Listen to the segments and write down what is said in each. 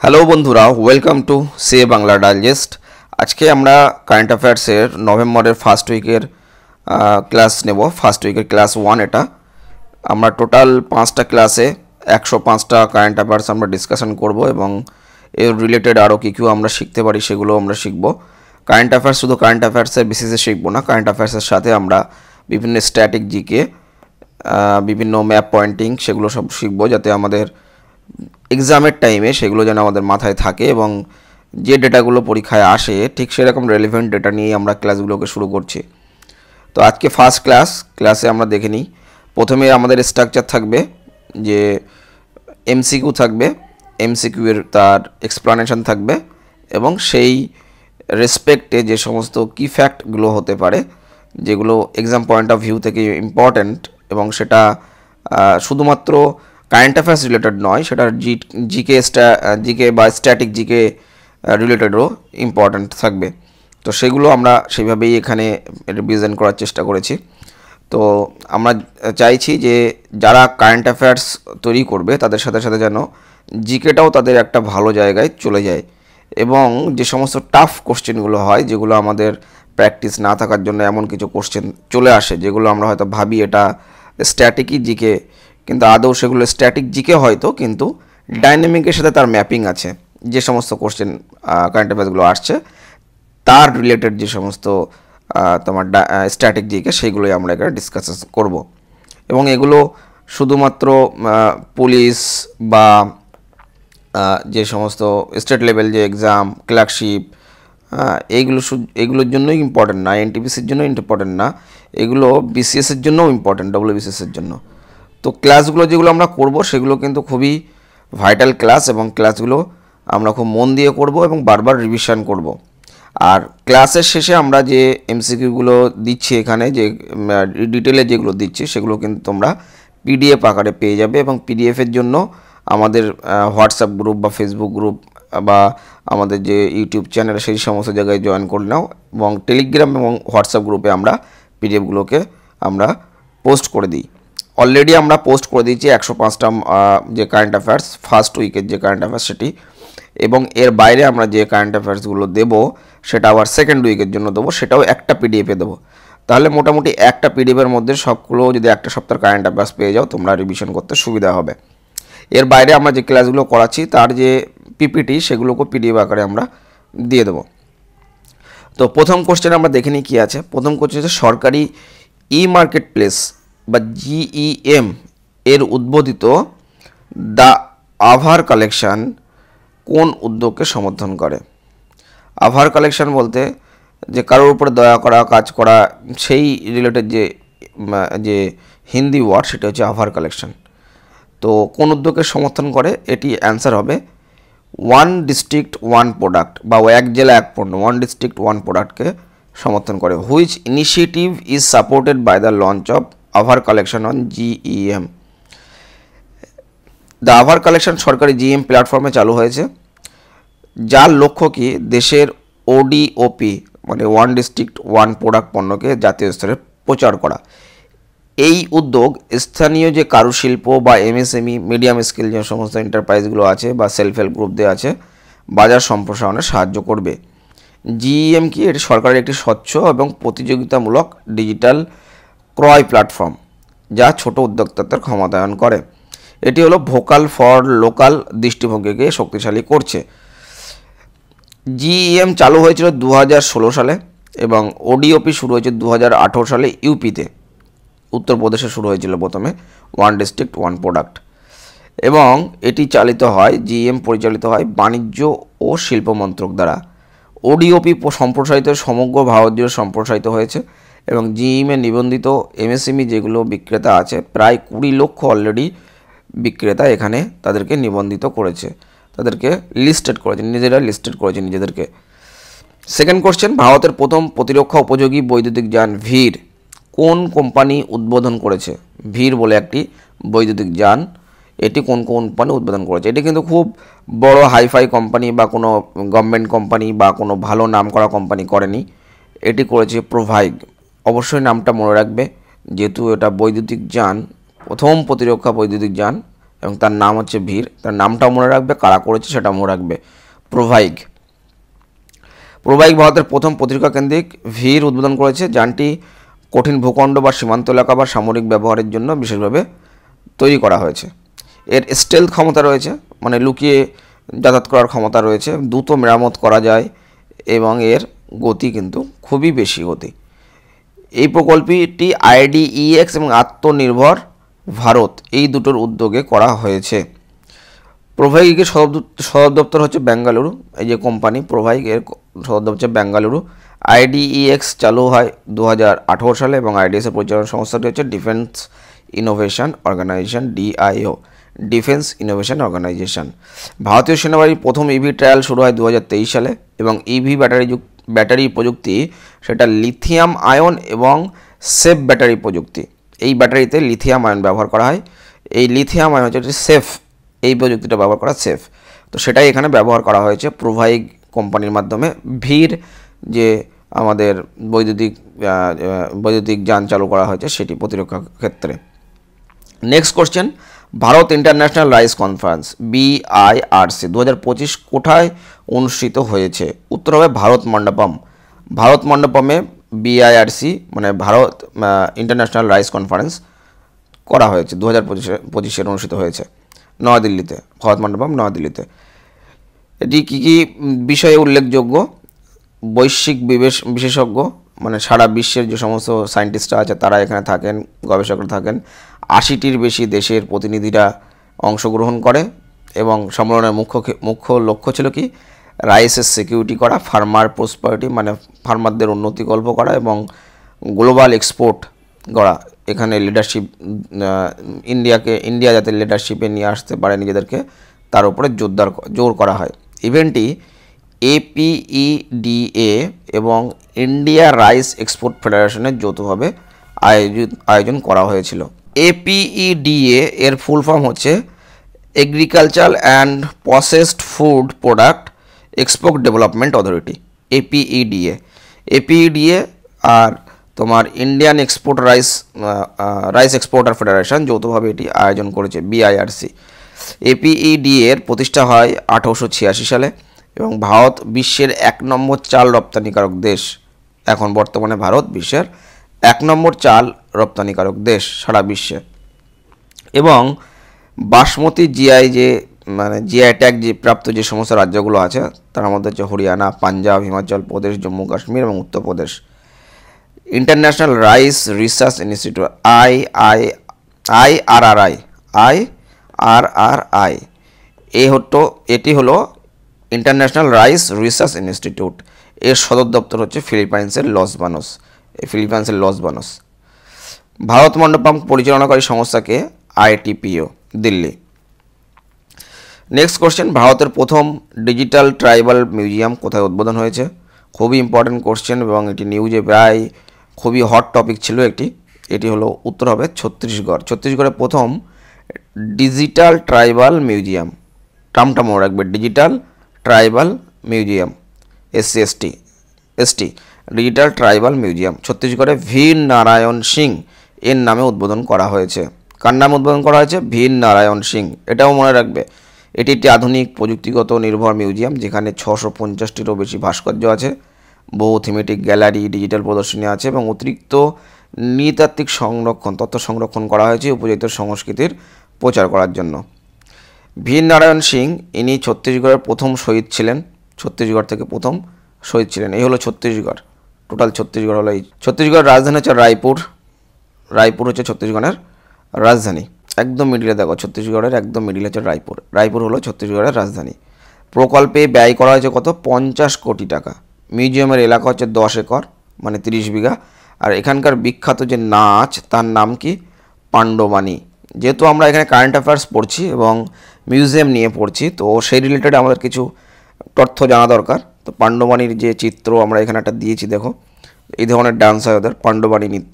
Hello বন্ধুরা, welcome to say Bangla digest. আজকে আমরা কারেন্ট অ্যাফেয়ার্সের নভেম্বরের ফার্স্ট উইকের ক্লাস নেব। ফার্স্ট উইকের ক্লাস 1 এটা। আমরা টোটাল 5টা ক্লাসে 105টা কারেন্ট অ্যাফেয়ার্স আমরা ডিসকাশন করব এবং এর রিলেটেড আরও কী কী আমরা শিখতে পারি সেগুলো আমরা শিখব। কারেন্ট অ্যাফেয়ার্স শুধু কারেন্ট অ্যাফেয়ার্সের বেসিসে শিখব না, কারেন্ট অ্যাফেয়ার্সের সাথে আমরা বিভিন্ন স্ট্যাটিক জিকে, বিভিন্ন ম্যাপ পয়েন্টিং সেগুলো সব শিখব, যাতে আমাদের এক্সামের টাইমে সেগুলো যেন আমাদের মাথায় থাকে এবং যে ডেটাগুলো পরীক্ষায় আসে ঠিক সেরকম রেলিভেন্ট ডেটা নিয়ে আমরা ক্লাসগুলোকে শুরু করছি। তো আজকে ফার্স্ট ক্লাসে আমরা দেখে নিই। প্রথমে আমাদের স্ট্রাকচার থাকবে, যে এমসিকিউ থাকবে, এমসিকিউ এর তার এক্সপ্লানেশন থাকবে এবং সেই রেসপেক্টে যে সমস্ত কি ফ্যাক্টগুলো হতে পারে যেগুলো এক্সাম পয়েন্ট অফ ভিউ থেকে ইম্পর্ট্যান্ট এবং সেটা শুধুমাত্র কারেন্ট অ্যাফেয়ার্স রিলেটেড নয়, সেটা জিকে বা স্ট্যাটিক জিকে রিলেটেডও ইম্পর্ট্যান্ট থাকবে। তো সেগুলো আমরা সেইভাবেই এখানে রিভিশন করার চেষ্টা করেছি। তো আমরা চাইছি যে যারা কারেন্ট অ্যাফেয়ার্স তৈরি করবে তাদের সাথে সাথে যেন জিকেটাও তাদের একটা ভালো জায়গায় চলে যায় এবং যে সমস্ত টাফ কোশ্চেনগুলো হয়, যেগুলো আমাদের প্র্যাকটিস না থাকার জন্য এমন কিছু কোশ্চেন চলে আসে যেগুলো আমরা হয়তো ভাবি এটা স্ট্যাটিকই জিকে, কিন্তু আদৌ সেগুলো স্ট্যাটিক জিকে হয়তো, কিন্তু ডাইনামিকের সাথে তার ম্যাপিং আছে। যে সমস্ত কোশ্চেন কারেন্ট অ্যাফেয়ার্সগুলো আসছে তার রিলেটেড যে সমস্ত তোমার স্ট্যাটিক জিকে সেইগুলোই আমরা এখানে ডিসকাস করব এবং এগুলো শুধুমাত্র পুলিশ বা যে সমস্ত স্টেট লেভেল যে এক্সাম, ক্লার্কশিপ, এগুলোর জন্যই ইম্পর্টেন্ট না, এনটিপিসির জন্য ইম্পর্টেন্ট না, এগুলো বিসিএসের জন্যও ইম্পর্টেন্ট, ডব্লিউবিসিএসের জন্য। তো ক্লাসগুলো যেগুলো আমরা করব সেগুলো কিন্তু খুবই ভাইটাল ক্লাস এবং ক্লাসগুলো আমরা খুব মন দিয়ে করব এবং বারবার রিভিশন করব। আর ক্লাসের শেষে আমরা যে এমসিকিউগুলো দিচ্ছি এখানে, যে ডিটেলে যেগুলো দিচ্ছি সেগুলো কিন্তু তোমরা পিডিএফ আকারে পেয়ে যাবে এবং পিডিএফের জন্য আমাদের হোয়াটসঅ্যাপ গ্রুপ বা ফেসবুক গ্রুপ বা আমাদের যে ইউটিউব চ্যানেল সেই সমস্ত জায়গায় জয়েন করে নাও এবং টেলিগ্রাম এবং হোয়াটসঅ্যাপ গ্রুপে আমরা পিডিএফগুলোকে আমরা পোস্ট করে দিই। অলরেডি আমরা পোস্ট করে দিয়েছি 105টা যে কারেন্ট অ্যাফেয়ার্স, ফার্স্ট উইকের যে কারেন্ট অ্যাফেয়ার্স সেটি, এবং এর বাইরে আমরা যে কারেন্ট অ্যাফেয়ার্সগুলো দেবো সেটা আবার সেকেন্ড উইকের জন্য দেবো, সেটাও একটা পিডিএফে দেবো। তাহলে মোটামুটি একটা পিডিএফের মধ্যে সবগুলো যদি একটা সপ্তাহের কারেন্ট অ্যাফেয়ার্স পেয়ে যাও তোমরা রিভিশন করতে সুবিধা হবে। এর বাইরে আমরা যে ক্লাসগুলো করাচ্ছি তার যে পিপিটি সেগুলোকে পিডিএফ আকারে আমরা দিয়ে দেবো। তো প্রথম কোশ্চেন আমরা দেখে নিই কী আছে। প্রথম কোশ্চেন হচ্ছে সরকারি ই মার্কেট প্লেস বা জিইএম এর উদ্বোধিত দ্য আভার কালেকশন কোন উদ্যোগকে সমর্থন করে? আভার কালেকশন বলতে যে কারোর উপরে দয়া করা, কাজ করা, সেই রিলেটেড যে হিন্দি ওয়ার্ড সেটা হচ্ছে আভার কালেকশন। তো কোন উদ্যোগকে সমর্থন করে? এটি অ্যান্সার হবে ওয়ান ডিস্ট্রিক্ট ওয়ান প্রোডাক্ট বা এক জেলা এক পণ্য, ওয়ান ডিস্ট্রিক্ট ওয়ান প্রোডাক্টকে সমর্থন করে। Which initiative is supported by the launch of Aabhar collection on GeM? The Aabhar collection সরকারি জিএম প্ল্যাটফর্মে চালু হয়েছে, যার লক্ষ্য কি দেশের ওডিওপি মানে ওয়ান ডিস্ট্রিক্ট ওয়ান প্রোডাক্ট পণ্যকে জাতীয় স্তরে প্রচার করা। এই উদ্যোগ স্থানীয় যে কারুশিল্প বা এমএসএমই, মিডিয়াম স্কেল যে সমস্ত এন্টারপ্রাইজগুলো আছে বা সেলফ হেল্প গ্রুপদের আছে, বাজার সম্প্রসারণে সাহায্য করবে। জিইএম কি? এটি সরকারের একটি স্বচ্ছ এবং প্রতিযোগিতামূলক ডিজিটাল ক্রয় প্ল্যাটফর্ম যা ছোট উদ্যোক্তাদের ক্ষমতায়ন করে। এটি হলো ভোকাল ফর লোকাল দৃষ্টিভঙ্গিকে শক্তিশালী করছে। জিইএম চালু হয়েছিল 2016 সালে এবং ওডিওপি শুরু হয়েছে 2018 সালে ইউপিতে, উত্তরপ্রদেশে শুরু হয়েছিল প্রথমে, ওয়ান ডিস্ট্রিক্ট ওয়ান প্রোডাক্ট। এবং এটি চালিত হয়, জিইএম পরিচালিত হয় বাণিজ্য ও শিল্প মন্ত্রক দ্বারা। ওডিওপি সম্প্রসারিত সমগ্র ভারত জুড়ে সম্প্রসারিত হয়েছে এবং জিইএমে নিবন্ধিত এমএসএমই যেগুলো বিক্রেতা আছে প্রায় 20 লক্ষ অলরেডি বিক্রেতা এখানে তাদেরকে নিবন্ধিত করেছে, তাদেরকে লিস্টেড করেছে, নিজেরা লিস্টেড করেছে নিজেদেরকে। সেকেন্ড কোশ্চেন, ভারতের প্রথম প্রতিরক্ষা উপযোগী বৈদ্যুতিক যান ভীর কোন কোম্পানি উদ্বোধন করেছে? ভীর বলে একটি বৈদ্যুতিক যান, এটি কোন কোম্পানি উদ্বোধন করেছে? এটি কিন্তু খুব বড় হাইফাই কোম্পানি বা কোনো গভর্নমেন্ট কোম্পানি বা কোনো ভালো নাম করা কোম্পানি করেনি, এটি করেছে প্রোভাইগ। অবশ্যই নামটা মনে রাখবে, যেহেতু এটা বৈদ্যুতিক যান, প্রথম প্রতিরক্ষা বৈদ্যুতিক যান এবং তার নাম হচ্ছে ভির। তার নামটাও মনে রাখবে, কারা করেছে সেটা মনে রাখবে। প্রোভাইগ ভারতের প্রথম পত্রিকা কেন্দ্রিক ভির উদ্বোধন করেছে। যানটি কঠিন ভূখণ্ড বা সীমান্ত এলাকা বা সামরিক ব্যবহারের জন্য বিশেষভাবে তৈরি করা হয়েছে। এর স্টেলথ ক্ষমতা রয়েছে, মানে লুকিয়ে যাতায়াত করার ক্ষমতা রয়েছে, দ্রুত মেরামত করা যায় এবং এর গতি কিন্তু খুবই বেশি গতি। এই প্রকল্পটি IDEX এবং আত্মনির্ভর ভারত এই দুটোর উদ্যোগে করা হয়েছে। প্রোভাইগের সদর দপ্তর হচ্ছে বেঙ্গালুরু। এই যে কোম্পানি প্রোভাইগের সদর দপ্তর হচ্ছে বেঙ্গালুরু। IDEX চালু হয় 2018 সালে এবং IDEX এর পরিচালনা সংস্থাটি হচ্ছে defence innovation organisation, DIO, defence innovation organisation. ভারতীয় সেনাবাহিনীর প্রথম ইভি ট্রায়াল শুরু হয় 2023 সালে এবং ইভি ব্যাটারি প্রযুক্তি সেটা লিথিয়াম আয়ন এবং সেফ ব্যাটারি প্রযুক্তি। এই ব্যাটারিতে লিথিয়াম আয়ন ব্যবহার করা হয়। এই লিথিয়াম আয়ন হচ্ছে সেফ, এই প্রযুক্তিটা ব্যবহার করা সেফ, তো সেটাই এখানে ব্যবহার করা হয়েছে প্রোভাইগ কোম্পানির মাধ্যমে। ভির যে আমাদের বৈদ্যুতিক যান চালু করা হয়েছে সেটি প্রতিরক্ষা ক্ষেত্রে। Next question, Bharat international rice conference BIRC 2025 কোথায় অনুষ্ঠিত হয়েছে? উত্তর হবে ভারত মণ্ডপম। ভারত মণ্ডপমে BIRC মানে ভারত ইন্টারন্যাশনাল রাইস কনফারেন্স করা হয়েছে 2025 অনুষ্ঠিত হয়েছে নয়াদিল্লিতে, ভারত মণ্ডপম নয়াদিল্লিতে। এটি কী কী বিষয়ে উল্লেখযোগ্য? বৈশ্বিক বিশেষজ্ঞ মানে সারা বিশ্বের যে সমস্ত সায়েন্টিস্টরা আছে তারা এখানে থাকেন, গবেষকরা থাকেন। 80টির বেশি দেশের প্রতিনিধিরা অংশগ্রহণ করে এবং সম্মেলনের মুখ্য লক্ষ্য ছিল কি? রাইসের সিকিউরিটি করা, ফার্মার প্রসপারিটি মানে ফার্মারদের উন্নতি গল্প করা এবং গ্লোবাল এক্সপোর্ট করা। এখানে লিডারশিপ ইন্ডিয়া যাতে লিডারশিপে নিয়ে আসতে পারে নিজেদেরকে, তার উপরে জোর করা হয়। ইভেন্টটি APEDA এবং ইন্ডিয়া রাইস এক্সপোর্ট ফেডারেশনের যৌথভাবে আয়োজন করা হয়েছিল। APEDA এর ফুল ফর্ম হচ্ছে agriculture and processed food product export development authority, APEDA আর তোমার Indian export rice exporter federation যৌথভাবে এটি আয়োজন করেছে BIRC। APEDA এর প্রতিষ্ঠা হয় 1886 সালে এবং ভারত বিশ্বের 1 নম্বর চাল রপ্তানিকারক দেশ। এখন বর্তমানে ভারত বিশ্বের 1 নম্বর চাল রপ্তানিকারক দেশ সারা বিশ্বে। এবং বাসমতি জিআই ট্যাগ যে প্রাপ্ত যে সমস্ত রাজ্যগুলো আছে তার মধ্যে হচ্ছে হরিয়ানা, পাঞ্জাব, হিমাচল প্রদেশ, জম্মু কাশ্মীর এবং Uttar Pradesh. International rice research institute IRRI এটি হলো ইন্টারন্যাশনাল রাইস রিসার্চ ইনস্টিটিউট। এর সদর দপ্তর হচ্ছে ফিলিপাইন্সের লস বানোস। ভারত মণ্ডপম পরিচালনাকারী সংস্থাকে ITPO, দিল্লি। নেক্সট কোশ্চেন, ভারতের প্রথম ডিজিটাল ট্রাইবাল মিউজিয়াম কোথায় উদ্বোধন হয়েছে? খুবই ইম্পর্টেন্ট কোশ্চেন এবং এটি নিউজে প্রায় খুবই হট টপিক ছিল এটি হলো উত্তর হবে ছত্তিশগড়ের প্রথম ডিজিটাল ট্রাইবাল মিউজিয়াম। টার্মটা মনে রাখবে, digital tribal museum, ST digital tribal museum ছত্তিশগড়ে ভীর নারায়ণ সিং এর নামে উদ্বোধন করা হয়েছে। কার নামে উদ্বোধন করা হয়েছে? ভীর নারায়ণ সিং। এটাও মনে রাখবে, এটি একটি আধুনিক প্রযুক্তিগত নির্ভর মিউজিয়াম যেখানে 650টিরও বেশি ভাস্কর্য আছে, বহু থিমেটিক গ্যালারি, ডিজিটাল প্রদর্শনী আছে এবং অতিরিক্ত নৃতাত্ত্বিক তথ্য সংরক্ষণ করা হয়েছে উপজাত সংস্কৃতির প্রচার করার জন্য। ভীর নারায়ণ সিং ইনি ছত্তিশগড়ের প্রথম শহীদ ছিলেন, ছত্তিশগড় থেকে প্রথম শহীদ ছিলেন। এই হলো ছত্তিশগড়, টোটাল ছত্তিশগড় হলো এই। ছত্তিশগড়ের রাজধানী হচ্ছে রায়পুর হচ্ছে ছত্তিশগড়ের রাজধানী। একদম মিডিলে দেখো, ছত্তিশগড়ের একদম মিডিলে হচ্ছে রায়পুর হলো ছত্তিশগড়ের রাজধানী। প্রকল্পে ব্যয় করা হয়েছে কত? 50 কোটি টাকা। মিউজিয়ামের এলাকা হচ্ছে 10 একর মানে 30 বিঘা। আর এখানকার বিখ্যাত যে নাচ তার নাম কি? পাণ্ডবানী। যেহেতু আমরা এখানে কারেন্ট অ্যাফেয়ার্স পড়ছি এবং মিউজিয়াম নিয়ে পড়ছি, তো সেই রিলেটেড আমাদের কিছু তথ্য জানা দরকার। তো পাণ্ডবানীর যে চিত্র আমরা এখানে একটা দিয়েছি, দেখো এই ধরনের ডান্স হয় ওদের, পাণ্ডবানী নৃত্য।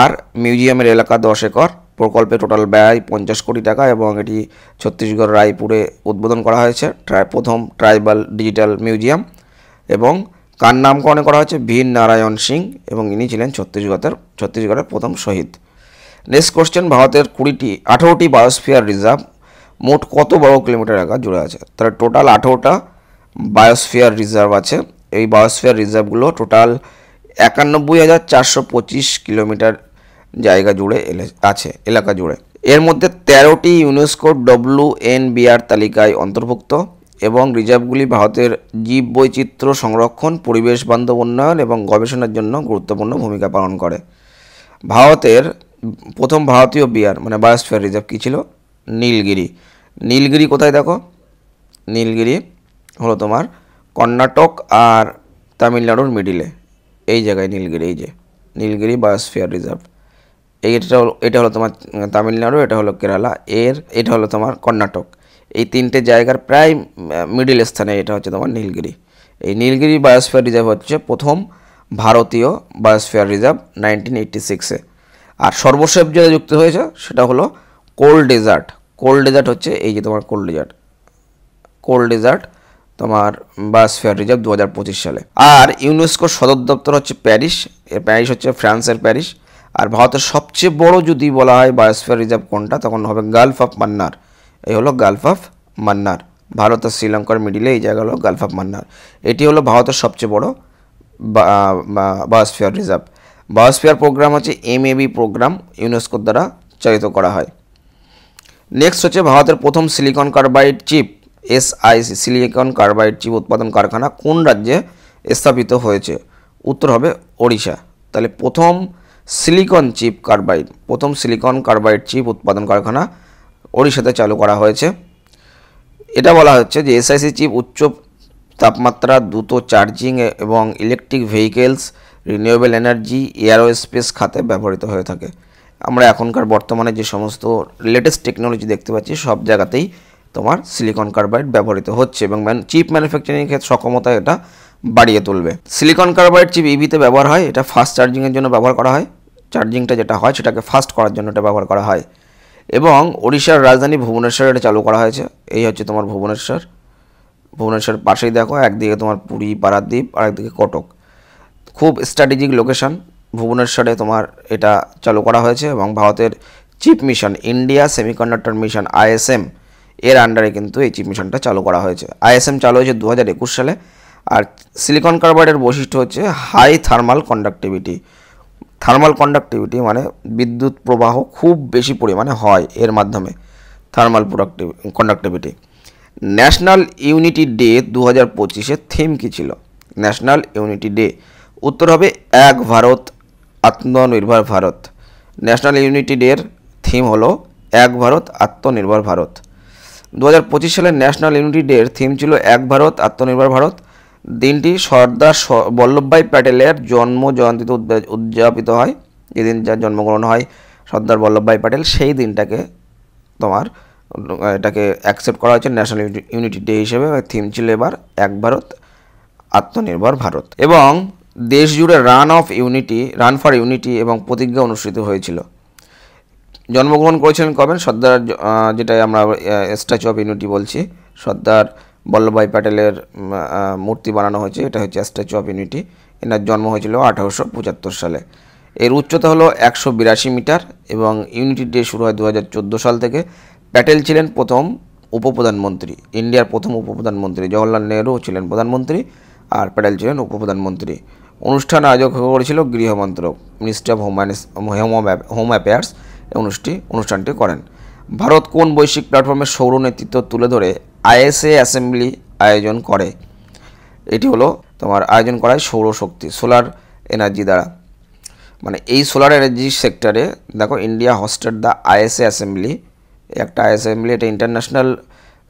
আর মিউজিয়ামের এলাকা 10 একর। প্রকল্পে টোটাল ব্যয় 50 কোটি টাকা এবং এটি ছত্তিশগড় রায়পুরে উদ্বোধন করা হয়েছে, প্রথম ট্রাইবাল ডিজিটাল মিউজিয়াম। এবং কার নামকরণ করা হয়েছে? ভীর নারায়ণ সিং এবং ইনি ছিলেন ছত্তিশগড়ের প্রথম শহীদ। নেক্সট কোশ্চেন, ভারতের 18টি বায়োস্ফিয়ার রিজার্ভ মোট কত বর্গ কিলোমিটার এলাকা জুড়ে আছে? তাহলে টোটাল 18টা বায়োস্ফিয়ার রিজার্ভ আছে। এই বায়োস্ফিয়ার রিজার্ভগুলো টোটাল 91,425 কিলোমিটার জায়গা জুড়ে আছে, এলাকা জুড়ে। এর মধ্যে 13টি ইউনেস্কোর WNBR তালিকায় অন্তর্ভুক্ত এবং রিজার্ভগুলি ভারতের জীববৈচিত্র্য সংরক্ষণ, পরিবেশ বান্ধব উন্নয়ন এবং গবেষণার জন্য গুরুত্বপূর্ণ ভূমিকা পালন করে। ভারতের প্রথম ভারতীয় বিয়ার মানে বায়োস্ফিয়ার রিজার্ভ কী ছিল? নীলগিরি। নীলগিরি কোথায় দেখো? নীলগিরি হলো তোমার কর্ণাটক আর তামিলনাড়ুর মিডিলে, এই জায়গায় নীলগিরি, এই যে নীলগিরি বায়োস্ফিয়ার রিজার্ভ। এটা হলো তোমার তামিলনাড়ু, এটা হলো কেরালা, এটা হলো তোমার কর্ণাটক। এই তিনটে জায়গার প্রায় মিডিল স্থানে এটা হচ্ছে তোমার নীলগিরি। এই নীলগিরি বায়োস্ফিয়ার রিজার্ভ হচ্ছে প্রথম ভারতীয় বায়োস্ফিয়ার রিজার্ভ 1986-এ। আর সর্বশেষ যেটা যুক্ত হয়েছে সেটা হলো কোল্ড ডেজার্ট। কোল্ড ডেজার্ট হচ্ছে এই যে তোমার কোল্ড ডেজার্ট তোমার বায়োস্ফিয়ার রিজার্ভ 2025 সালে। আর ইউনেস্কোর সদর দপ্তর হচ্ছে প্যারিস। প্যারিস হচ্ছে ফ্রান্সের প্যারিস। আর ভারতের সবচেয়ে বড় যদি বলা হয় বায়োস্ফিয়ার রিজার্ভ কোনটা, তখন হবে গালফ অফ মান্নার। এই হলো গালফ অফ মান্নার, ভারত আর শ্রীলঙ্কার মিডিলে এই জায়গা হলো গালফ অফ মান্নার। এটি হলো ভারতের সবচেয়ে বড় বায়োস্ফিয়ার রিজার্ভ। বায়োস্ফিয়ার প্রোগ্রাম হচ্ছে MAB প্রোগ্রাম, ইউনেস্কোর দ্বারা চালিত করা হয়। নেক্সট হচ্ছে ভারতের প্রথম silicon carbide chip SiC silicon carbide chip উৎপাদন কারখানা কোন রাজ্যে স্থাপিত হয়েছে? উত্তর হবে ওড়িশা। তাহলে প্রথম সিলিকন কার্বাইড চিপ উৎপাদন কারখানা ওড়িশাতে চালু করা হয়েছে। এটা বলা হচ্ছে যে SiC চিপ উচ্চ তাপমাত্রা, দ্রুত চার্জিং এবং electric vehicles, renewable energy, aerospace খাতে ব্যবহৃত হয়ে থাকে। আমরা এখনকার বর্তমানে যে সমস্ত লেটেস্ট টেকনোলজি দেখতে পাচ্ছি সব জায়গাতেই তোমার সিলিকন কার্বাইড ব্যবহৃত হচ্ছে এবং চিপ ম্যানুফ্যাকচারিং ক্ষেত্রে সক্ষমতা এটা বাড়িয়ে তুলবে। সিলিকন কার্বাইড চিপ EVতে ব্যবহার হয়। এটা ফাস্ট চার্জিংয়ের জন্য ব্যবহার করা হয়। চার্জিংটা যেটা হয় সেটাকে ফাস্ট করার জন্য এটা ব্যবহার করা হয়। এবং ওড়িশার রাজধানী ভুবনেশ্বরে এটা চালু করা হয়েছে। এই হচ্ছে তোমার ভুবনেশ্বর পাশেই দেখো, একদিকে তোমার পুরী পারাদ্বীপ আর একদিকে কটক। খুব স্ট্র্যাটেজিক লোকেশন ভুবনেশ্বরে তোমার এটা চালু করা হয়েছে এবং ভারতের chip mission India semiconductor mission ISM এর আন্ডারে কিন্তু এই চিপ মিশনটা চালু করা হয়েছে। ISM চালু হয়েছে 2021 সালে। আর সিলিকন কার্বাইডের বৈশিষ্ট্য হচ্ছে হাই থার্মাল কন্ডাক্টিভিটি মানে বিদ্যুৎ প্রবাহ খুব বেশি পরিমাণে হয় এর মাধ্যমে, thermal conductivity. National Unity Day 2025-এর থিম কী ছিল? ন্যাশনাল ইউনিটি ডে উত্তর হবে এক ভারত আত্মনির্ভর ভারত। ন্যাশনাল ইউনিটি ডের থিম হলো এক ভারত আত্মনির্ভর ভারত। 2025 সালের ন্যাশনাল ইউনিটি ডের থিম ছিল এক ভারত আত্মনির্ভর ভারত। দিনটি সর্দার বল্লভভাই প্যাটেলের জন্ম জয়ন্তীতে উদযাপিত হয়। যেদিন যার জন্মগ্রহণ হয় সর্দার বল্লভভাই প্যাটেল, সেই দিনটাকে তোমার এটাকে অ্যাকসেপ্ট করা হয়েছে ন্যাশনাল ইউনিটি ডে হিসেবে। থিম ছিল এবার এক ভারত আত্মনির্ভর ভারত। এবং দেশ জুড়ে রান ফর ইউনিটি এবং প্রতিজ্ঞা অনুষ্ঠিত হয়েছিল। জন্মগ্রহণ করেছিলেন কবে? সর্দার, যেটাই আমরা স্ট্যাচু অফ ইউনিটি বলছি, সর্দার বল্লভভাই প্যাটেলের মূর্তি বানানো হয়েছে, এটা হচ্ছে স্ট্যাচু অফ ইউনিটি। এনার জন্ম হয়েছিল 1875 সালে। এর উচ্চতা হলো 182 মিটার এবং ইউনিটি ডে শুরু হয় 2014 সাল থেকে। প্যাটেল ছিলেন প্রথম উপপ্রধানমন্ত্রী, ইন্ডিয়ার প্রথম উপপ্রধানমন্ত্রী। জওহরলাল নেহরু ছিলেন প্রধানমন্ত্রী আর প্যাটেল ছিলেন উপপ্রধানমন্ত্রী। অনুষ্ঠান আয়োজক করেছিল গৃহ মন্ত্রক, মিনিস্ট্রি অফ হোম অ্যাফেয়ার্স অনুষ্ঠানটি করেন। ভারত কোন বৈশ্বিক প্ল্যাটফর্মে সৌর নেতৃত্ব তুলে ধরে ISA অ্যাসেম্বলি আয়োজন করে? এটি হলো তোমার আয়োজন করা হয় সৌরশক্তি, সোলার এনার্জি দ্বারা। মানে এই সোলার এনার্জি সেক্টরে দেখো India hosted the ISA assembly. একটা অ্যাসেম্বলি, এটা international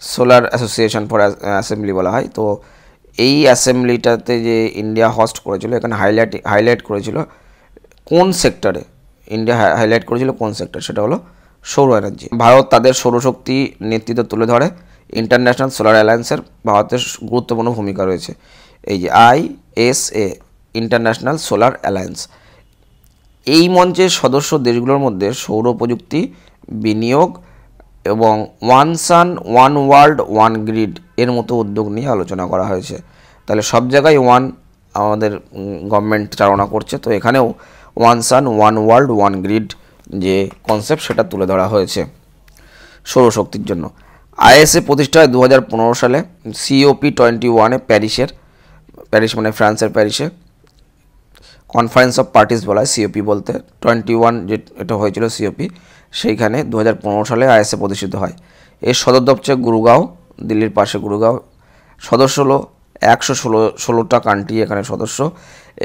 solar association for assembly বলা হয়। তো এই অ্যাসেম্বলিটাতে যে ইন্ডিয়া হোস্ট করেছিল, এখানে হাইলাইট করেছিল কোন সেক্টরে ইন্ডিয়া হাইলাইট করেছিল কোন সেক্টর, সেটা হলো সৌর এনার্জি। ভারত তাদের সৌরশক্তি নেতৃত্ব তুলে ধরে। ইন্টারন্যাশনাল সোলার অ্যালায়েন্সের ভারতের গুরুত্বপূর্ণ ভূমিকা রয়েছে। এই যে ISA ইন্টারন্যাশনাল সোলার অ্যালায়েন্স, এই মঞ্চের সদস্য দেশগুলোর মধ্যে সৌর প্রযুক্তি বিনিয়োগ এবং one sun one world one grid এর মতো উদ্যোগ নিয়ে আলোচনা করা হয়েছে। তাহলে সব জায়গায় ওয়ান আমাদের গভর্নমেন্ট চালনা করছে, তো এখানেও one sun one world one grid যে কনসেপ্ট সেটা তুলে ধরা হয়েছে সৌরশক্তির জন্য। আইএসএ প্রতিষ্ঠা হয় 2015 সালে COP21 প্যারিস মানে ফ্রান্সের প্যারিসে কনফারেন্স অফ পার্টিস বলা হয় সিওপি বলতে। 21 যে এটা হয়েছিল সিওপি, সেইখানে 2015 সালে আইএসএ প্রতিষ্ঠিত হয়। এর সদর দপ্তর গুরগাঁও, দিল্লির পাশে গুরগাঁও। সদস্য হলো 116টা কান্ট্রি এখানে সদস্য,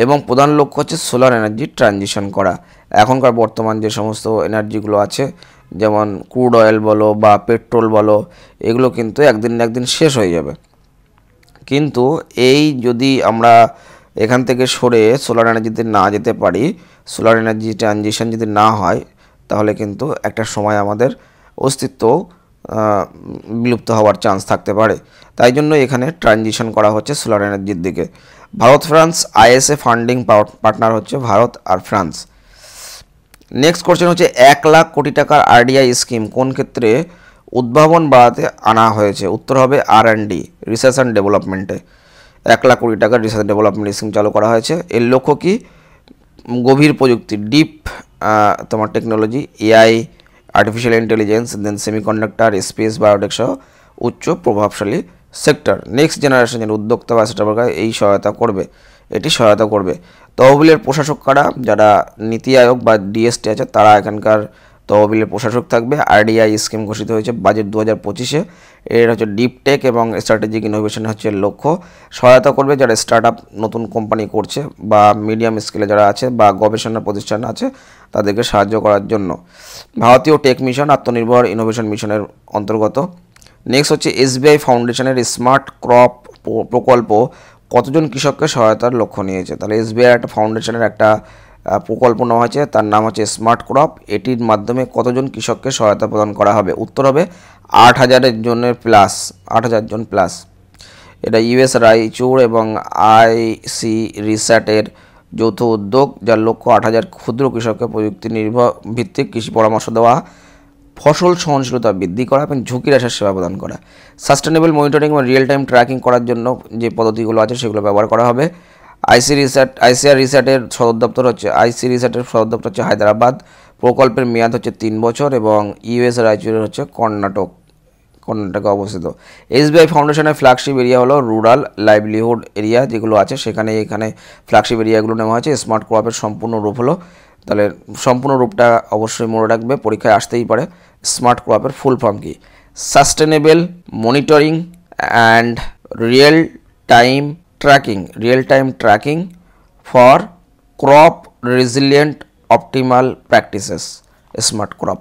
এবং প্রধান লক্ষ্য হচ্ছে সোলার এনার্জি ট্রানজিশন করা। এখনকার বর্তমান যে সমস্ত এনার্জিগুলো আছে, যেমন ক্রুড অয়েল বলো বা পেট্রোল বলো, এগুলো কিন্তু একদিন না একদিন শেষ হয়ে যাবে। কিন্তু এই যদি আমরা এখান থেকে সরে সোলার এনার্জিতে না যেতে পারি, সোলার এনার্জি ট্রানজিশন যদি না হয়, তাহলে কিন্তু একটা সময় আমাদের অস্তিত্ব বিলুপ্ত হওয়ার চান্স থাকতে পারে। তাই জন্য এখানে ট্রানজিশন করা হচ্ছে সোলার এনার্জির দিকে। Bharat France ISA funding partner হচ্ছে ভারত আর ফ্রান্স। নেক্সট কোশ্চেন হচ্ছে 1 লাখ কোটি টাকার আরডিআই স্কিম কোন ক্ষেত্রে উদ্ভাবন বাড়াতে আনা হয়েছে? উত্তর হবে R&D, রিসার্চ অ্যান্ড ডেভেলপমেন্টে 1 লাখ কোটি টাকার রিসার্চ ডেভেলপমেন্ট স্কিম চালু করা হয়েছে। এর লক্ষ্য কি? গভীর প্রযুক্তি, ডিপ তোমার টেকনোলজি, এআই, আর্টিফিশিয়াল ইন্টেলিজেন্স, দেন সেমিকন্ডাক্টর, স্পেস, বায়োটেক সহ উচ্চ প্রভাবশালী সেক্টর। নেক্সট জেনারেশনের উদ্যোক্তা বা সেক্টর এই সহায়তা করবে, এটি সহায়তা করবে। তহবিলের প্রশাসক কারা? যারা নীতি আয়োগ বা ডিএসটি আছে তারা এখানকার তহবিলের প্রশাসক থাকবে। আরডিআই স্কিম ঘোষিত হয়েছে বাজেট 2025-এ। এর হচ্ছে ডিপ টেক এবং স্ট্র্যাটেজিক ইনোভেশন হচ্ছে লক্ষ্য। সহায়তা করবে যারা স্টার্ট আপ নতুন কোম্পানি করছে বা মিডিয়াম স্কেলে যারা আছে বা গবেষণা প্রতিষ্ঠান আছে, তাদেরকে সাহায্য করার জন্য। ভারতীয় টেক মিশন আত্মনির্ভর ইনোভেশন মিশনের অন্তর্গত। নেক্সট হচ্ছে এসবিআই ফাউন্ডেশনের স্মার্ট ক্রপ প্রকল্প কতজন কৃষককে সহায়তার লক্ষ্য নিয়েছে? তাহলে এসবিআই একটা ফাউন্ডেশনের একটা প্রকল্প নেওয়া হয়েছে, তার নাম হচ্ছে স্মার্ট ক্রপ। এটির মাধ্যমে কতজন কৃষককে সহায়তা প্রদান করা হবে? উত্তর হবে 8,000 জনের প্লাস, 8,000 জন প্লাস। এটা ইউএস রাইচুর এবং আইসি রিসার্টের যৌথ উদ্যোগ, যার লক্ষ্য 8,000 ক্ষুদ্র কৃষককে প্রযুক্তি নির্ভর ভিত্তিক কৃষি পরামর্শ দেওয়া, ফসল সহনশীলতা বৃদ্ধি করা এবং ঝুঁকি হ্রাসের সেবা প্রদান করা। সাস্টেনেবল মনিটরিং এবং রিয়েল টাইম ট্র্যাকিং করার জন্য যে পদ্ধতিগুলো আছে সেগুলো ব্যবহার করা হবে। আইসিআর রিসার্টের সদর দপ্তর হচ্ছে হায়দ্রাবাদ। প্রকল্পের মেয়াদ হচ্ছে 3 বছর এবং ইউএস রাইচুরের হচ্ছে কর্ণাটকে অবস্থিত। এসবিআই ফাউন্ডেশনের ফ্ল্যাগশিপ এরিয়া হলো রুরাল লাইভলিহুড এরিয়া, যেগুলো আছে এখানে ফ্ল্যাগশিপ এরিয়াগুলো নেওয়া হয়েছে। স্মার্ট ক্রপের সম্পূর্ণ রূপ হলো, তাহলে সম্পূর্ণ রূপটা অবশ্যই মনে রাখবে, পরীক্ষায় আসতেই পারে। স্মার্ট ক্রপের ফুল ফর্ম কি? Sustainable monitoring and real time tracking for crop resilient optimal practices, smart crop.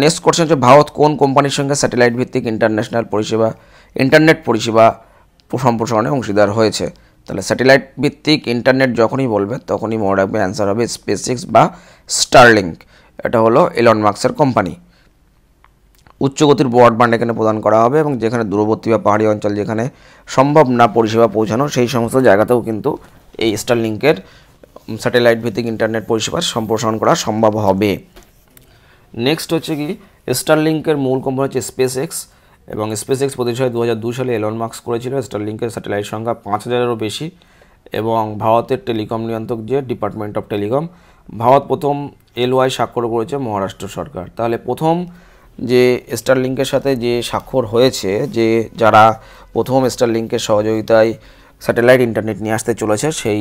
Next question হচ্ছে ভারত কোন কোম্পানির সঙ্গে স্যাটেলাইট ভিত্তিক ইন্টারনেট পরিষেবা সম্প্রসারণে অংশীদার হয়েছে? তাহলে স্যাটেলাইট ভিত্তিক ইন্টারনেট যখনই বলবে তখনই মনে রাখবে অ্যান্সার হবে স্পেসএক্স বা স্টারলিংক। এটা হলো এলন মাস্কের কোম্পানি। উচ্চগতির ব্রডব্যান্ড এখানে প্রদান করা হবে এবং যেখানে দূরবর্তী বা পাহাড়ি অঞ্চল যেখানে সম্ভব না পরিষেবা পৌঁছানো, সেই সমস্ত জায়গাতেও কিন্তু এই স্টারলিংকের স্যাটেলাইট ভিত্তিক ইন্টারনেট পরিষেবা সম্প্রসারণ করা সম্ভব হবে। নেক্সট হচ্ছে কি, স্টারলিংকের মূল কোম্পানি হচ্ছে স্পেসএক্স এবং স্পেসএক্স প্রতিষ্ঠা 2002 সালে এলন মাস্ক করেছিল। স্টারলিংকের স্যাটেলাইট সংখ্যা 5,000-এরও বেশি এবং ভারতের টেলিকম নিয়ন্ত্রক যে ডিপার্টমেন্ট অফ টেলিকম। ভারত প্রথম LOI স্বাক্ষর করেছে মহারাষ্ট্র সরকার। তাহলে প্রথম যে স্টারলিংকের সাথে যে স্বাক্ষর হয়েছে, যে যারা প্রথম স্টারলিংকের সহযোগিতায় স্যাটেলাইট ইন্টারনেট নিয়ে আসতে চলেছে, সেই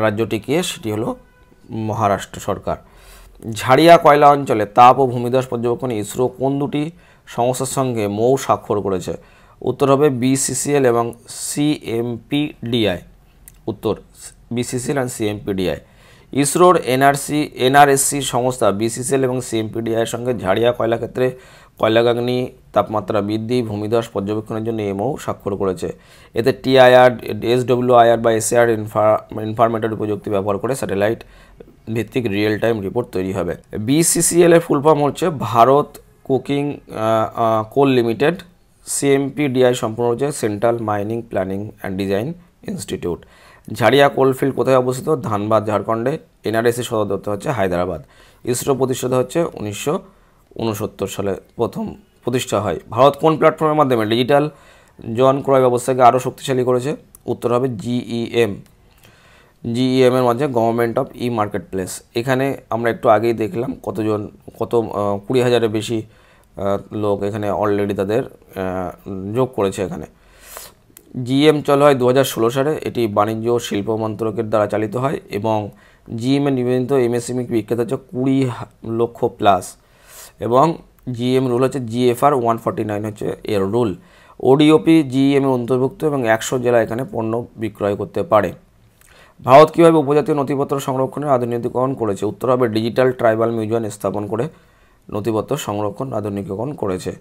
রাজ্যটিকে সেটি হলো মহারাষ্ট্র সরকার। ঝাড়িয়া কয়লা অঞ্চলে তাপ ও ভূমিধস পর্যবেক্ষণে ইসরো কোন দুটি সংস্থার সঙ্গে মৌ স্বাক্ষর করেছে? উত্তর হবে BCCL এবং CMPDI। উত্তর BCCL অ্যান্ড CMPDI। ইসরোর NRSC সংস্থা BCCL এবং CMPDI এর সঙ্গে ঝাড়িয়া কয়লা ক্ষেত্রে কয়লাগ্নি তাপমাত্রা বৃদ্ধি ভূমিধস পর্যবেক্ষণের জন্য MOU স্বাক্ষর করেছে। এতে TIR, SWIR বা SAR ইনফরমেটরি প্রযুক্তি ব্যবহার করে স্যাটেলাইট ভিত্তিক রিয়েল টাইম রিপোর্ট তৈরি হবে। BCCL এর ফুল ফর্ম হচ্ছে ভারত কোকিং কোল লিমিটেড। CMPDI সম্পূর্ণ হচ্ছে central mining planning and design institute. Jharia coalfield কোথায় অবস্থিত? ধানবাদ, ঝাড়খণ্ডে। NRSC সদর দপ্তর হচ্ছে হায়দ্রাবাদ। ইসরো প্রতিষ্ঠাতা হচ্ছে 1969 সালে প্রথম প্রতিষ্ঠা হয়। ভারত কোন প্ল্যাটফর্মের মাধ্যমে ডিজিটাল জন ক্রয় ব্যবস্থাকে আরও শক্তিশালী করেছে? উত্তর হবে GEM এর মধ্যে গভর্নমেন্ট অফ মার্কেট প্লেস। এখানে আমরা একটু আগেই দেখলাম কত 20,000-এর বেশি লোক এখানে অলরেডি তাদের যোগ করেছে এখানে। জিএম চালু হয় 2016 সালে। এটি বাণিজ্য ও শিল্প মন্ত্রকের দ্বারা চালিত হয় এবং জিএম এর নিবেদিত এমএসএমই বিক্রেতা হচ্ছে 20 লক্ষ প্লাস এবং জিএম রুল হচ্ছে জিএফআর 149 হচ্ছে এর রুল। ওডিওপি জিএম এর অন্তর্ভুক্ত এবং 100 জেলা এখানে পণ্য বিক্রয় করতে পারে। ভারত কীভাবে উপজাতীয় নথিপত্র সংরক্ষণের আধুনিকীকরণ করেছে? উত্তর হবে ডিজিটাল ট্রাইবাল মিউজিয়াম স্থাপন করে নথিপত্র সংরক্ষণ আধুনিকীকরণ করেছে,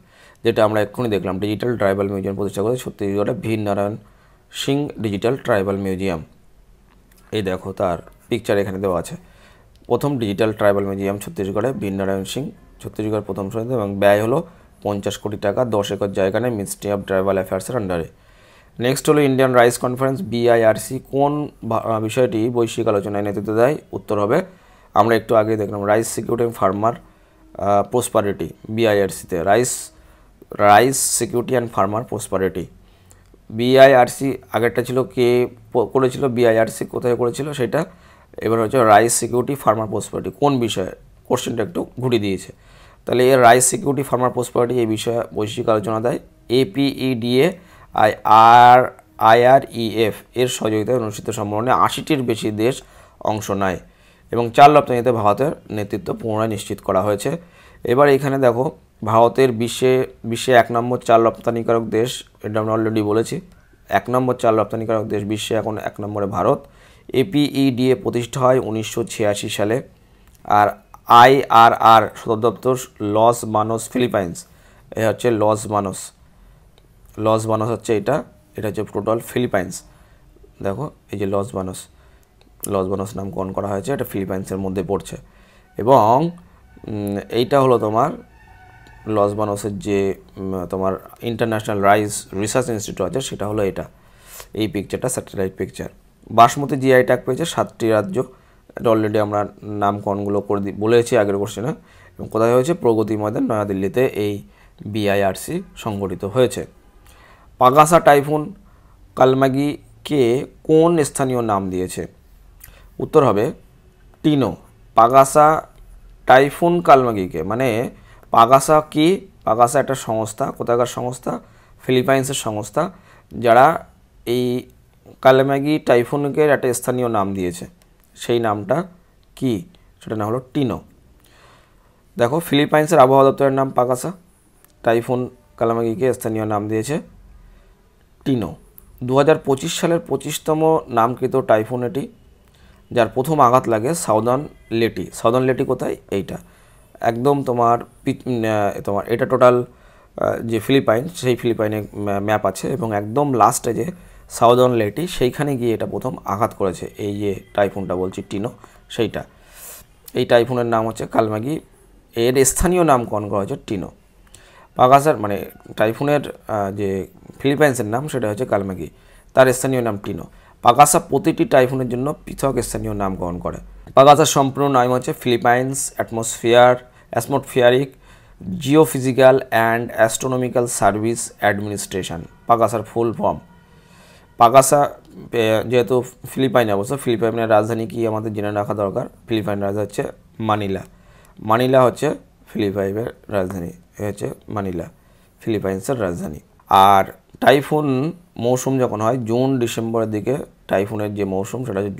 যেটা আমরা এক্ষুনি দেখলাম। ডিজিটাল ট্রাইবাল মিউজিয়াম প্রতিষ্ঠা করেছে ছত্তিশগড়ে Veer Narayan Singh digital tribal museum. এই দেখো তার পিকচার এখানে দেওয়া আছে। প্রথম ডিজিটাল ট্রাইবাল মিউজিয়াম ছত্তিশগড়ে ভীর নারায়ণ সিং, ছত্তিশগড় প্রথম সদস্য এবং ব্যয় হলো 50 কোটি টাকা, 10 একর জায়গা নেয় মিনিস্ট্রি অফ ট্রাইবাল অ্যাফেয়ার্সের আন্ডারে। নেক্সট হলো ইন্ডিয়ান রাইস কনফারেন্স বিআইআরসি কোন বিষয়টি বৈশ্বিক আলোচনায় নেতৃত্ব দেয়? উত্তর হবে, আমরা একটু আগে দেখলাম, রাইস সিকিউরিটি এবং ফার্মার প্রসপারিটি। বিআইআরসিতে rice security and farmer prosperity. BIRC আগেরটা ছিল কে করেছিল? বিআইআরসি কোথায় করেছিল সেটা। এবার হচ্ছে রাইস সিকিউরিটি ফার্মার প্রসপারিটি কোন বিষয়ে, কোশ্চেনটা একটু ঘুরিয়ে দিয়েছে। তাহলে এর রাইস সিকিউরিটি ফার্মার প্রসপারিটি এই বিষয়ে বৈশ্বিক আলোচনা দেয়। এপিইডিএ আইআরইএফ এর সহযোগিতায় অনুষ্ঠিত সম্মেলনে 80টির বেশি দেশ অংশ নেয় এবং 4 রপ্তানিতে ভারতের নেতৃত্ব পুনরায় নিশ্চিত করা হয়েছে। এবার এখানে দেখো ভারতের বিশ্বে 1 নম্বর 4 রপ্তানিকারক দেশ, এটা আমরা অলরেডি বলেছি। 1 নম্বর 4 রপ্তানিকারক দেশ বিশ্বে এখন 1 নম্বরে ভারত। এপিইডিএ প্রতিষ্ঠা হয় 1986 সালে। আর আইআরআর সদর দপ্তর লস বানোস ফিলিপাইন্স। এ হচ্ছে লস বানোস হচ্ছে এটা হচ্ছে টোটাল ফিলিপাইন্স। দেখো এই যে লস বানোস নামকরণ করা হয়েছে, এটা ফিলিপাইন্সের মধ্যে পড়ছে। এবং এইটা হলো তোমার লস বানোসের যে তোমার ইন্টারন্যাশনাল রাইস রিসার্চ ইনস্টিটিউট আছে, সেটা হলো এটা। এই পিকচারটা satellite picture. Basmati GI tag পেয়েছে 7টি রাজ্য। এটা অলরেডি আমরা নামকরণগুলো করে বলেছি আগের কোশ্চেনে। এবং কোথায় হয়েছে? প্রগতি ময়দান, নয়াদিল্লিতে এই বিআইআরসি সংগঠিত হয়েছে। পাগাসা টাইফুন কালমাগিকে কোন স্থানীয় নাম দিয়েছে? উত্তর হবে টিনো। পাগাসা টাইফুন কালমাগিকে, মানে পাগাসা কি? পাগাসা একটা সংস্থা, কোথাকার সংস্থা? ফিলিপাইন্সের সংস্থা, যারা এই কালমাগি টাইফুনকে একটা স্থানীয় নাম দিয়েছে। সেই নামটা কি? সেটা না হলো টিনো। দেখো ফিলিপাইন্সের আবহাওয়া দপ্তরের নাম পাগাসা, টাইফুন কালমাগিকে স্থানীয় নাম দিয়েছে টিনো। 2025 সালের 25তম নামকৃত টাইফুন এটি, যার প্রথম আঘাত লাগে সাউদার্ন লেটি কোথায়? এইটা একদম তোমার এটা টোটাল যে ফিলিপাইন, সেই ফিলিপাইনের ম্যাপ আছে এবং একদম লাস্টে যে সাউদার্ন লেটি, সেইখানে গিয়ে এটা প্রথম আঘাত করেছে। এই যে টাইফুনটা বলছি টিনো, সেইটা। এই টাইফুনের নাম হচ্ছে কালমাগি, এর স্থানীয় নামকরণ করা হয়েছে টিনো। পাগাসার মানে টাইফুনের যে ফিলিপাইন্সের নাম সেটা হচ্ছে কালমাগি, তার স্থানীয় নাম টিনো। পাগাসা প্রতিটি টাইফুনের জন্য পৃথক স্থানীয় নামকরণ করে। পাগাসার সম্পূর্ণ নাম হচ্ছে Philippines atmospheric geophysical and astronomical service administration, পাগাসার ফুল ফর্ম। পাগাসা যেহেতু ফিলিপাইনে অবস্থা, ফিলিপাইনের রাজধানী কি আমাদের জেনে রাখা দরকার? ফিলিপাইনের রাজধানী হচ্ছে মানিলা হচ্ছে ফিলিপাইনের রাজধানী, এ হচ্ছে মানিলা ফিলিপাইন্সের রাজধানী। আর টাইফুন মৌসুম যখন হয় জুন ডিসেম্বরের দিকে, টাইফুনের যে মৌসুম সেটা হচ্ছে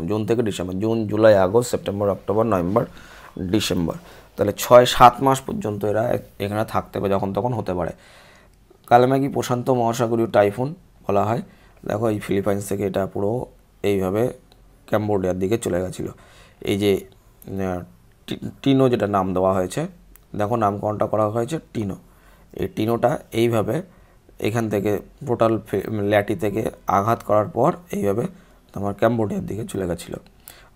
জুন থেকে December, June July August September October November December. তাহলে 6-7 মাস পর্যন্ত এরা এখানে থাকতে পারে, যখন তখন হতে পারে। কালমাগি প্রশান্ত মহাসাগরীয় টাইফুন বলা হয়। দেখো এই ফিলিপাইন্স থেকে এটা পুরো এইভাবে ক্যাম্বোডিয়ার দিকে চলে গেছিলো। এই যে টিনো যেটা নাম দেওয়া হয়েছে, দেখো নামকরণটা করা হয়েছে টিনো। এই টিনোটা এইভাবে এখান থেকে টোটাল ল্যাটি থেকে আঘাত করার পর এইভাবে তোমার ক্যাম্বোডিয়ার দিকে চলে গেছিলো।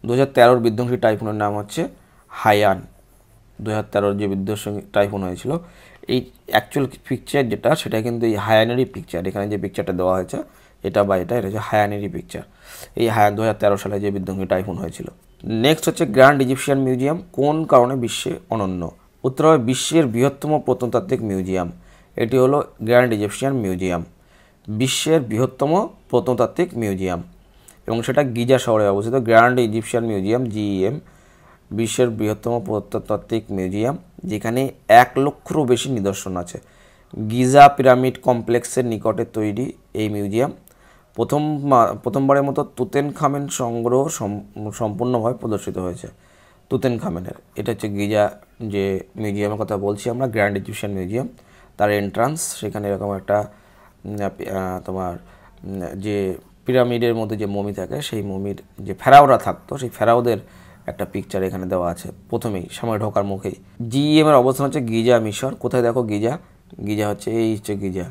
2013 বিধ্বংসী টাইফুনের নাম হচ্ছে হায়ান। 2013 যে বিধ্বংসী টাইফুন হয়েছিল, এই অ্যাকচুয়াল পিকচার যেটা, সেটা কিন্তু এই হায়ানেরই পিকচার। এখানে যে পিকচারটা দেওয়া হয়েছে এটা হচ্ছে হায়ানেরই পিকচার। এই হায়ান 2013 সালে যে বিধ্বংসী টাইফুন হয়েছিল। নেক্সট হচ্ছে গ্র্যান্ড ইজিপশিয়ান মিউজিয়াম কোন কারণে বিশ্বে অনন্য? উত্তর হবে বিশ্বের বৃহত্তম প্রত্নতাত্ত্বিক মিউজিয়াম। এটি হলো গ্র্যান্ড ইজিপশিয়ান মিউজিয়াম, বিশ্বের বৃহত্তম প্রত্নতাত্ত্বিক মিউজিয়াম এবং সেটা গিজা শহরে অবস্থিত। গ্র্যান্ড ইজিপশিয়ান মিউজিয়াম GEM বিশ্বের বৃহত্তম প্রত্নতাত্ত্বিক মিউজিয়াম, যেখানে 1 লক্ষেরও বেশি নিদর্শন আছে। গিজা পিরামিড কমপ্লেক্সের নিকটে তৈরি এই মিউজিয়াম প্রথমবারের মতো তুতেনখামেন সংগ্রহ সম্পূর্ণভাবে প্রদর্শিত হয়েছে। তুতেনখামেনের, এটা হচ্ছে গিজা যে মিউজিয়ামের কথা বলছি আমরা, গ্র্যান্ড ইজিপশিয়ান মিউজিয়াম, তার এন্ট্রান্স। সেখানে এরকম একটা তোমার যে পিরামিডের মধ্যে যে মমি থাকে, সেই মমির যে ফেরাওরা থাকতো, সেই ফেরাওদের একটা পিকচার এখানে দেওয়া আছে প্রথমেই সামনে ঢোকার মুখেই। জিইএম এর অবস্থান হচ্ছে গিজা মিশর। কোথায় দেখো গিজা? গিজা হচ্ছে এই হচ্ছে গিজা।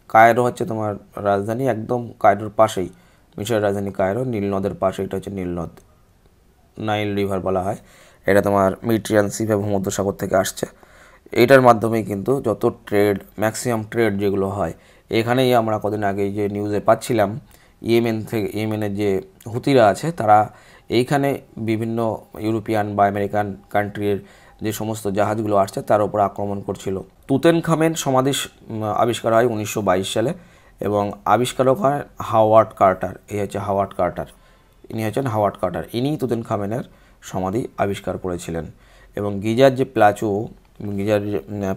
কায়রো হচ্ছে তোমার রাজধানী, একদম কায়রোর পাশেই মিশরের রাজধানী কায়রো, নীল নদের পাশে। এটা হচ্ছে নীল নদ, নাইল রিভার বলা হয়। এটা তোমার মেডিটেরিয়ান সি বা ভূমধ্যসাগর থেকে আসছে। এইটার মাধ্যমেই কিন্তু যত ট্রেড, ম্যাক্সিমাম ট্রেড যেগুলো হয়, এখানেই আমরা কদিন আগে যে নিউজে পাচ্ছিলাম, ইয়েমেনের যে হুতিরা আছে, তারা এইখানে বিভিন্ন ইউরোপিয়ান বা আমেরিকান কান্ট্রির যে সমস্ত জাহাজগুলো আসছে তার উপর আক্রমণ করছিল। তুতেনখামেন সমাধি আবিষ্কার হয় 1922 সালে এবং আবিষ্কারক হয় হাওয়ার্ড কার্টার। এই হচ্ছে হাওয়ার্ড কার্টার, ইনি হচ্ছেন হাওয়ার্ড কার্টার। ইনি তুতেনখামেনের সমাধি আবিষ্কার করেছিলেন। এবং গিজার যে প্লাচু, গিজার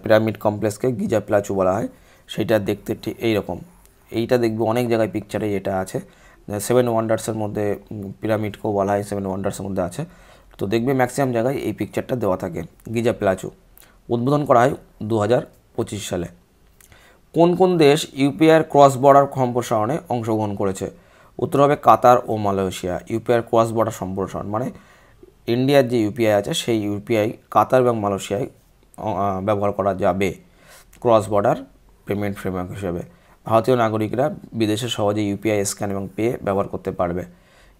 পিরামিড কমপ্লেক্সকে গিজা প্লাচু বলা হয়, সেইটা দেখতে ঠিক এইরকম। এইটা দেখবে অনেক জায়গায় পিকচারে এটা আছে। 7 ওয়ান্ডার্সের মধ্যে পিরামিডকেও বলা হয় 7 ওয়ান্ডার্সের মধ্যে আছে। তো দেখবে ম্যাক্সিমাম জায়গায় এই পিকচারটা দেওয়া থাকে। গিজা প্লাচু উদ্বোধন করা হয় 2025 সালে। কোন কোন দেশ ইউপিআইয়ের ক্রস বর্ডার সম্প্রসারণে অংশগ্রহণ করেছে? উত্তর হবে কাতার ও মালয়েশিয়া। ইউপিআইয়ের ক্রস বর্ডার সম্প্রসারণ মানে ইন্ডিয়ার যে ইউপিআই আছে, সেই ইউপিআই কাতার এবং মালয়েশিয়ায় ব্যবহার করা যাবে ক্রস বর্ডার পেমেন্ট ফ্রেমওয়ার্ক হিসেবে। ভারতীয় নাগরিকরা বিদেশে সহজে ইউপিআই স্ক্যান এবং পে ব্যবহার করতে পারবে।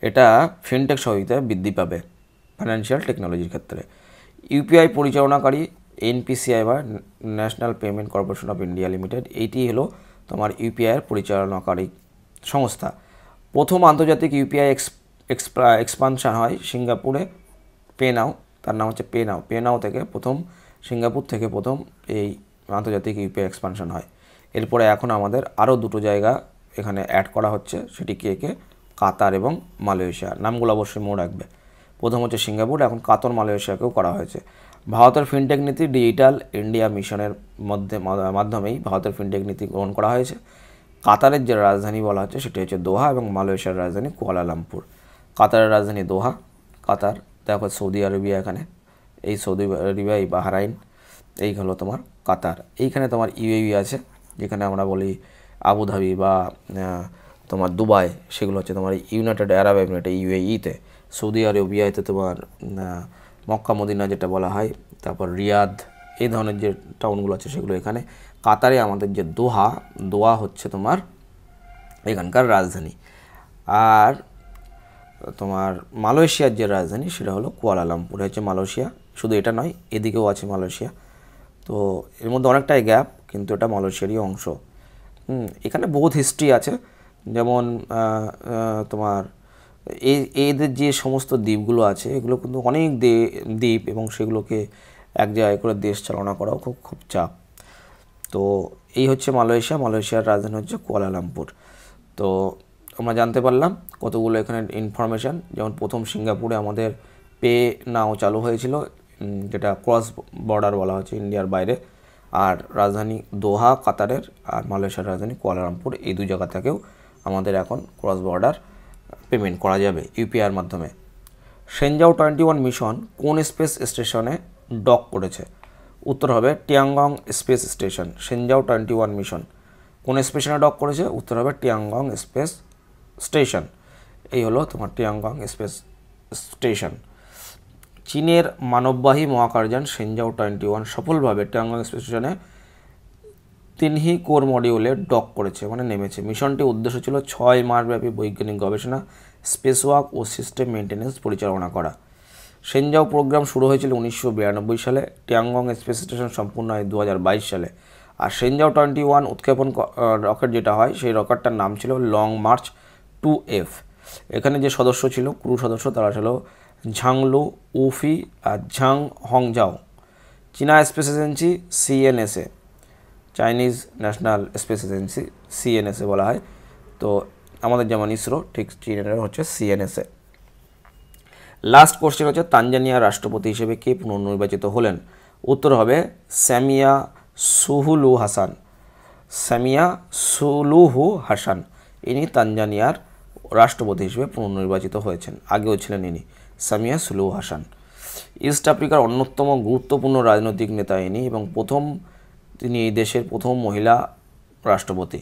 এটা ফিনটেক সহযোগিতায় বৃদ্ধি পাবে ফাইন্যান্সিয়াল টেকনোলজির ক্ষেত্রে। ইউপিআই পরিচালনাকারী এনপিসিআই বা National Payment Corporation of India Limited, এইটি হলো তোমার ইউপিআইয়ের পরিচালনাকারী সংস্থা। প্রথম আন্তর্জাতিক ইউপিআই এক্সপানশন হয় সিঙ্গাপুরে পে নাও, তার নাম হচ্ছে পে নাও থেকে সিঙ্গাপুর থেকে প্রথম এই আন্তর্জাতিক ইউপিআই এক্সপানশন হয়। এরপরে এখন আমাদের আরও দুটো জায়গা এখানে অ্যাড করা হচ্ছে, সেটি কে কাতার এবং মালয়েশিয়া। নামগুলো অবশ্যই মনে রাখবে। প্রথম হচ্ছে সিঙ্গাপুর, এখন কাতার মালয়েশিয়াকেও করা হয়েছে। ভারতের ফিনটেক নীতি ডিজিটাল ইন্ডিয়া মিশনের মাধ্যমেই ভারতের ফিনটেক নীতি গ্রহণ করা হয়েছে। কাতারের যে রাজধানী বলা হচ্ছে সেটি হচ্ছে দোহা এবং মালয়েশিয়ার রাজধানী কুয়ালালামপুর। কাতারের রাজধানী দোহা, কাতার। দেখো সৌদি আরবিয়া, এখানে এই সৌদি আরবিয়া, এই বাহরাইন, এই হলো তোমার কাতার। এইখানে তোমার ইউএই আছে, যেখানে আমরা বলি আবুধাবি বা তোমার দুবাই, সেগুলো হচ্ছে তোমার ইউনাইটেড আরব এমিরেট, ইউএইতে। সৌদি আরবিয়াতে তোমার মক্কা মদিনা যেটা বলা হয়, তারপর রিয়াদ, এই ধরনের যে টাউনগুলো আছে সেগুলো এখানে। কাতারে আমাদের যে দোহা হচ্ছে তোমার এখানকার রাজধানী। আর তোমার মালয়েশিয়ার যে রাজধানী সেটা হলো কুয়ালালামপুর, হচ্ছে মালয়েশিয়া। শুধু এটা নয়, এদিকেও আছে মালয়েশিয়া। তো এর মধ্যে অনেকটাই গ্যাপ, কিন্তু এটা মালয়েশিয়ারই অংশ। এখানে বহুত হিস্ট্রি আছে, যেমন তোমার এদের যে সমস্ত দ্বীপগুলো আছে, এগুলো কিন্তু অনেক দ্বীপ, এবং সেগুলোকে এক জায়গায় করে দেশ চালনা করাও খুব চাপ। তো এই হচ্ছে মালয়েশিয়ার রাজধানী হচ্ছে কুয়ালালামপুর। তো আমরা জানতে পারলাম কতগুলো এখানে ইনফরমেশান। যেমন প্রথম সিঙ্গাপুরে আমাদের পে নাও চালু হয়েছিল, যেটা ক্রস বর্ডার বলা হচ্ছে ইন্ডিয়ার বাইরে। আর রাজধানী দোহা কাতারের, আর মালয়েশিয়ার রাজধানী কুয়ালালামপুর, এই দুই জায়গা থেকেও আমাদের এখন ক্রস বর্ডার পেমেন্ট করা যাবে ইউপিআইয়ের মাধ্যমে। সেনজাও 21 মিশন কোন স্পেস স্টেশনে ডক করেছে? উত্তর হবে টিয়াংগং স্পেস স্টেশন। সেনজাও 21 মিশন কোন স্টেশনে ডক করেছে? উত্তর হবে টিয়াংগং স্পেস স্টেশন। এই হলো তোমার টিয়াংগং স্পেস স্টেশন। চীনের মানববাহী মহাকাশযান সেনজাও 21 সফলভাবে টিয়াংগং স্পেস স্টেশনে তিনহি কোর মডিউলে ডক করেছে, মানে নেমেছে। মিশনটির উদ্দেশ্য ছিল 6 মাসব্যাপী বৈজ্ঞানিক গবেষণা, স্পেসওয়াক ও সিস্টেম মেনটেন্যান্স পরিচালনা করা। সেনজাও প্রোগ্রাম শুরু হয়েছিল 1992 সালে। টিয়াংগং স্পেস স্টেশন সম্পূর্ণ হয় 2022 সালে। আর সেনজাও 21 উৎক্ষেপণ রকেট যেটা হয়, সেই রকেটটার নাম ছিল লং মার্চ 2F। এখানে যে সদস্য ছিল, ক্রু সদস্য, তারা ছিল ঝাংলু, উফি আর ঝাং হংজাও। চীনা space agency CNSA, Chinese National Space agency CNSA বলা হয়। তো আমাদের যেমন ইসরো, ঠিক চীনের হচ্ছে সিএনএসএ। লাস্ট কোশ্চেন হচ্ছে তানজানিয়ার রাষ্ট্রপতি হিসেবে কে পুনর্নির্বাচিত হলেন? উত্তর হবে সামিয়া সুলুহু হাসান। সামিয়া সুলুহু হাসান ইনি তানজানিয়ার রাষ্ট্রপতি হিসেবে পুনর্নির্বাচিত হয়েছেন। আগেও ছিলেন ইনি সামিয়া সুলুহু হাসান। ইস্ট আফ্রিকার অন্যতম গুরুত্বপূর্ণ রাজনৈতিক নেতা ইনি এবং তিনি এই দেশের প্রথম মহিলা রাষ্ট্রপতি।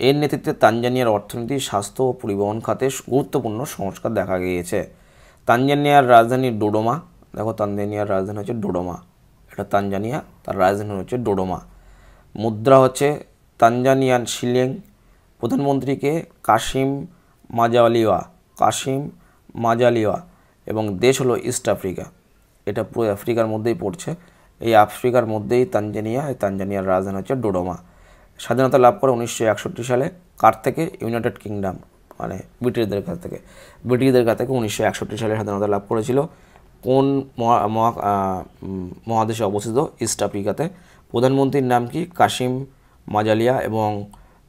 এর নেতৃত্বে তানজানিয়ার অর্থনীতি, স্বাস্থ্য ও পরিবহন খাতে গুরুত্বপূর্ণ সংস্কার দেখা গিয়েছে। তানজানিয়ার রাজধানী ডোডোমা। দেখো তানজানিয়ার রাজধানী হচ্ছে ডোডোমা, এটা তানজানিয়া, তার রাজধানী হচ্ছে ডোডোমা। মুদ্রা হচ্ছে তানজানিয়ান শিলিং। প্রধানমন্ত্রীকে কাশিম মাজালিওয়া এবং দেশ হলো ইস্ট আফ্রিকা। এটা পুরো আফ্রিকার মধ্যেই পড়ছে। এই আফ্রিকার মধ্যেই তানজানিয়া, এই তানজানিয়ার রাজধানী হচ্ছে ডোডোমা। স্বাধীনতা লাভ করে 1961 সালে। কার থেকে? ইউনাইটেড কিংডম, মানে ব্রিটিশদের কাছ থেকে। ব্রিটিশদের কাছ থেকে 1961 সালে স্বাধীনতা লাভ করেছিল। কোন মহাদেশে অবস্থিত? ইস্ট আফ্রিকাতে। প্রধানমন্ত্রীর নাম কি? কাশিম মাজালিয়া এবং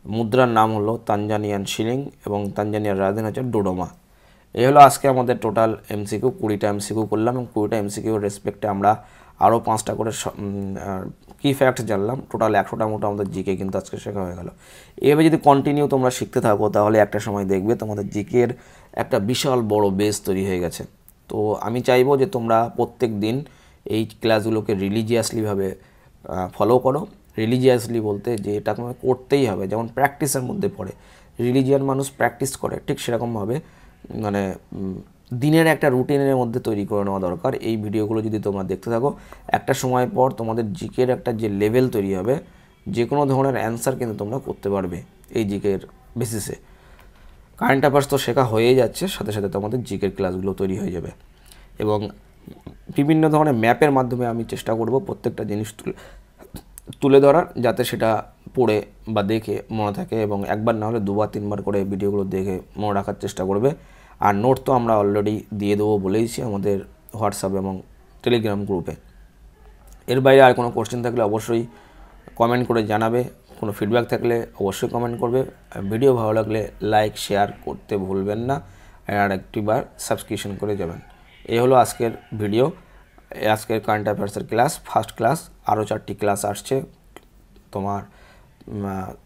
মুদ্রার নাম হলো তানজানিয়ান শিলিং এবং তানজানিয়ার রাজধানী হচ্ছে ডোডোমা। এই হলো আজকে আমাদের টোটাল এমসিকিউ। 20টা এমসিকিউ করলাম এবং 20টা এমসিকিউর রেসপেক্টে আমরা আরও 5টা করে কি ফ্যাক্ট জানলাম। টোটাল 100টার মতো আমাদের জিকে কিন্তু আজকে শেখা হয়ে গেল। এভাবে যদি কন্টিনিউ তোমরা শিখতে থাকো তাহলে একটা সময় দেখবে তোমাদের জিকের একটা বিশাল বড় বেস তৈরি হয়ে গেছে। তো আমি চাইবো যে তোমরা প্রত্যেক দিন এই ক্লাসগুলোকে রিলিজিয়াসলিভাবে ফলো করো। রিলিজিয়াসলি বলতে যে এটা তোমাকে করতেই হবে, যেমন প্র্যাকটিসের মধ্যে পড়ে। রিলিজিয়ান মানুষ প্র্যাকটিস করে, ঠিক সেরকমভাবে মানে দিনের একটা রুটিনের মধ্যে তৈরি করে নেওয়া দরকার। এই ভিডিওগুলো যদি তোমরা দেখতে থাকো একটা সময় পর তোমাদের জিকের একটা যে লেভেল তৈরি হবে, যে কোনো ধরনের অ্যান্সার কিন্তু তোমরা করতে পারবে এই জিকের বেসিসে। কারেন্ট অ্যাফেয়ার্স তো শেখা হয়েই যাচ্ছে, সাথে সাথে তোমাদের জিকের ক্লাসগুলো তৈরি হয়ে যাবে এবং বিভিন্ন ধরনের ম্যাপের মাধ্যমে আমি চেষ্টা করব প্রত্যেকটা জিনিস তুলে ধরার, যাতে সেটা পড়ে বা দেখে মনে থাকে এবং একবার না হলে 2বার 3বার করে ভিডিওগুলো দেখে মনে রাখার চেষ্টা করবে। আর নোট তো আমরা অলরেডি দিয়ে দেবো বলেইছি আমাদের হোয়াটসঅ্যাপ এবং টেলিগ্রাম গ্রুপে। এর বাইরে আর কোনো কোশ্চেন থাকলে অবশ্যই কমেন্ট করে জানাবে, কোনো ফিডব্যাক থাকলে অবশ্যই কমেন্ট করবে। ভিডিও ভালো লাগলে লাইক শেয়ার করতে ভুলবেন না, আর একটিবার সাবস্ক্রিপশন করে যাবেন। এই হলো আজকের ভিডিও, আজকের কারেন্ট অ্যাফেয়ার্সের ক্লাস, ফার্স্ট ক্লাস। আরও 4টি ক্লাস আসছে তোমার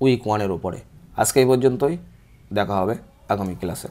উইক 1-এর উপরে। আজকে এই পর্যন্তই, দেখা হবে আগামী ক্লাসে।